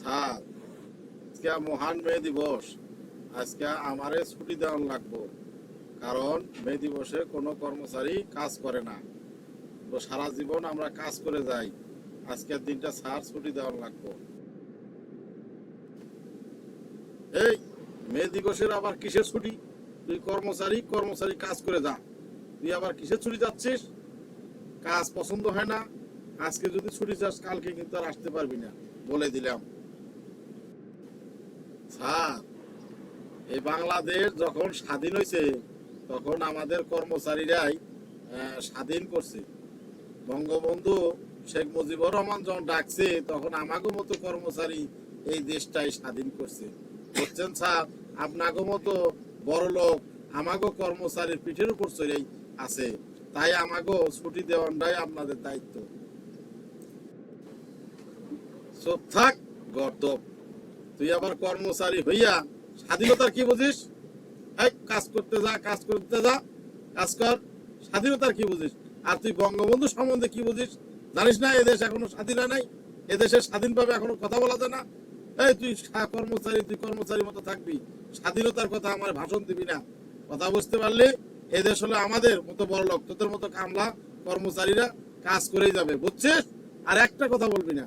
Sir, আজকে মহান মে দিবস। আজকে আমারে ছুটি দেওয়ান লাগবো, কারণ মে দিবসে কোনো কর্মচারী কাজ করে না। তো সারা জীবন আমরা কাজ করে যাই, আজকের দিনটা স্যার ছুটি দেওয়ান লাগবো। এই মে দিবসের আবার কিসের ছুটি? তুই কর্মচারী, কর্মচারী কাজ করে যা, তুই আবার কিসের ছুটি যাচ্ছিস? কাজ পছন্দ হয় না? আজকে যদি ছুটি চাস, কালকে কিন্তু আর আসতে পারবি না, বলে দিলাম। স্যার, এই বাংলাদেশ যখন স্বাধীন হয়েছে তখন আমাদের কর্মচারীরাই স্বাধীন করছে। বঙ্গবন্ধু শেখ মুজিবুর রহমান যখন ডাকছে তখন আমাগো মতো কর্মচারী এই দেশটাই স্বাধীন করছে। বুঝছেন স্যার, আপনাগো মতো বড় লোক আমাগো কর্মচারীর পিঠের উপর চড়েই আছে, তাই আমাগো ছুটি দেওয়াটাই আপনাদের দায়িত্ব। চুপ থাক গর্দব, তুই আবার কর্মচারী হইয়া স্বাধীনতার কি বুঝিস? এই কাজ করতে যা, কাজ করতে যা, কাজ কর। স্বাধীনতার কি বুঝিস? আর তুই বঙ্গবন্ধু সম্বন্ধে কি বুঝিস? জানিস না এদেশ এখনো স্বাধীন হয় নাই? এদেশে স্বাধীনভাবে এখনো কথা বলা যায় না। এই তুই কর্মচারী, তুই কর্মচারীর মতো থাকবি, স্বাধীনতার কথা আমার ভাষণ দিবি না। কথা বুঝতে পারলে? এদেশ হলো আমাদের মতো বড় লোক, তোদের মতো কামলা কর্মচারীরা কাজ করেই যাবে, বুঝছিস? আর একটা কথা বলবি না।